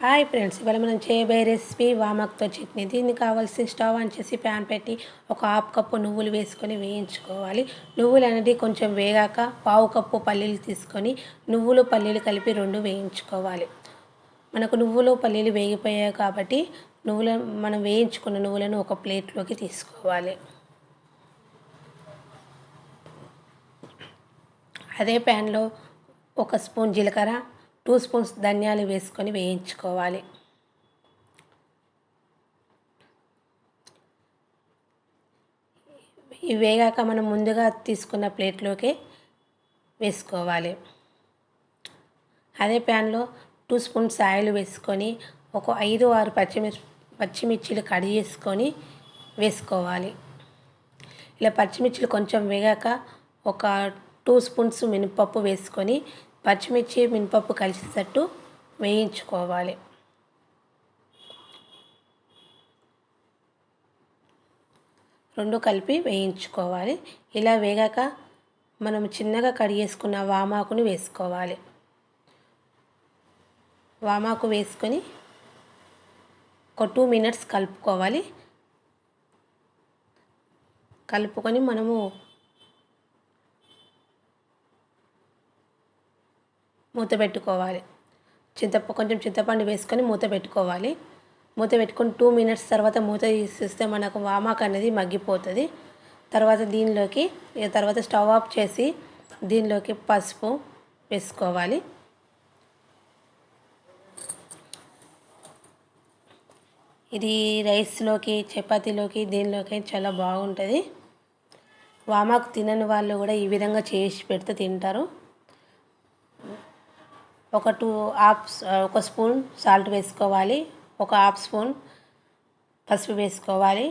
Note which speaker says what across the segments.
Speaker 1: Hi friends, ఇవాళ మనం చేయబోయే రెసిపీ వామాకుతో చట్నీ. దీనికి కావాల్సిన స్టవ్ ఆన్ చేసి ప్యాన్ పెట్టి ఒక హాఫ్ కప్పు నువ్వులు వేసుకొని వేయించుకోవాలి. నువ్వులు అనేది కొంచెం వేగాక పావు కప్పు పల్లీలు తీసుకొని నువ్వులు పల్లీలు కలిపి రెండు వేయించుకోవాలి. మనకు నువ్వులు పల్లీలు వేగిపోయాయి కాబట్టి మనం వేయించుకున్న నువ్వులను ఒక ప్లేట్లోకి తీసుకోవాలి. అదే ప్యాన్లో ఒక స్పూన్ జీలకర్ర, 2 స్పూన్స్ ధనియాలు వేసుకొని వేయించుకోవాలి. ఇవి వేగాక మనం ముందుగా తీసుకున్న ప్లేట్లోకి వేసుకోవాలి. అదే ప్యాన్లో 2 స్పూన్స్ ఆయిల్ వేసుకొని ఒక 5-6 పచ్చిమిర్చిలు కట్ చేసుకొని వేసుకోవాలి. ఇలా పచ్చిమిర్చిలు కొంచెం వేగాక ఒక 2 స్పూన్స్ మినపప్పు వేసుకొని పచ్చిమిర్చి మినపప్పు కలిసేటట్టు వేయించుకోవాలి. రెండు కలిపి వేయించుకోవాలి. ఇలా వేగాక మనం చిన్నగా కట్ చేసుకున్న వామాకుని వేసుకోవాలి. వామాకు వేసుకొని ఒక 2 మినిట్స్ కలుపుకోవాలి. కలుపుకొని మనము మూత పెట్టుకోవాలి. కొంచెం చింతపండు వేసుకొని మూత పెట్టుకోవాలి. మూత పెట్టుకొని 2 మినిట్స్ తర్వాత మూత తీసేస్తే మనకు వామాకు అనేది మగ్గిపోతుంది. తర్వాత స్టవ్ ఆఫ్ చేసి దీనిలోకి పసుపు వేసుకోవాలి. ఇది రైస్లోకి, చపాతీలోకి, దీనిలోకి చాలా బాగుంటుంది. వామాకు తినని వాళ్ళు కూడా ఈ విధంగా చేసి పెడితే తింటారు. ఒక స్పూన్ సాల్ట్ వేసుకోవాలి. ఒక హాఫ్ స్పూన్ పసుపు వేసుకోవాలి.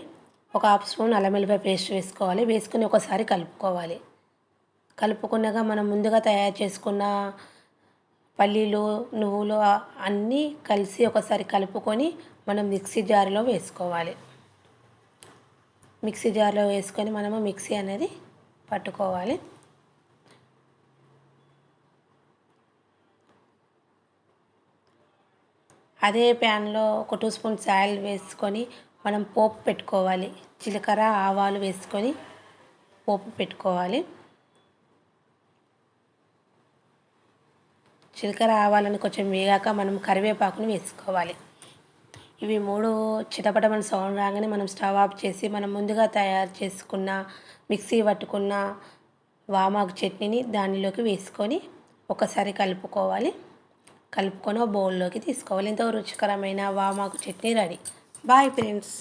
Speaker 1: ఒక హాఫ్ స్పూన్ అల్లం వెల్లిపాయ పేస్ట్ వేసుకోవాలి. వేసుకుని ఒకసారి కలుపుకోవాలి. కలుపుకున్నాక మనం ముందుగా తయారు చేసుకున్న పల్లీలు, నువ్వులు అన్నీ కలిసి ఒకసారి కలుపుకొని మనం మిక్సీ జార్లో వేసుకోవాలి. మిక్సీ జార్లో వేసుకొని మనము మిక్సీ అనేది పట్టుకోవాలి. అదే ప్యాన్లో ఒక 2 స్పూన్స్ ఆయిల్ వేసుకొని మనం పోపు పెట్టుకోవాలి. జీలకర్ర, ఆవాలు వేసుకొని పోపు పెట్టుకోవాలి. జీలకర్ర, ఆవాలను కొంచెం వేగాక మనం కరివేపాకుని వేసుకోవాలి. ఇవి 3 చిటపటమని సౌండ్ రాగానే మనం స్టవ్ ఆఫ్ చేసి మనం ముందుగా తయారు చేసుకున్న మిక్సీ పట్టుకున్న వామాకు చట్నీని దానిలోకి వేసుకొని ఒకసారి కలుపుకొని బౌల్లోకి తీసుకోవాలి. ఎంతో రుచికరమైన వామాకు చట్నీ రెడీ. Bye friends.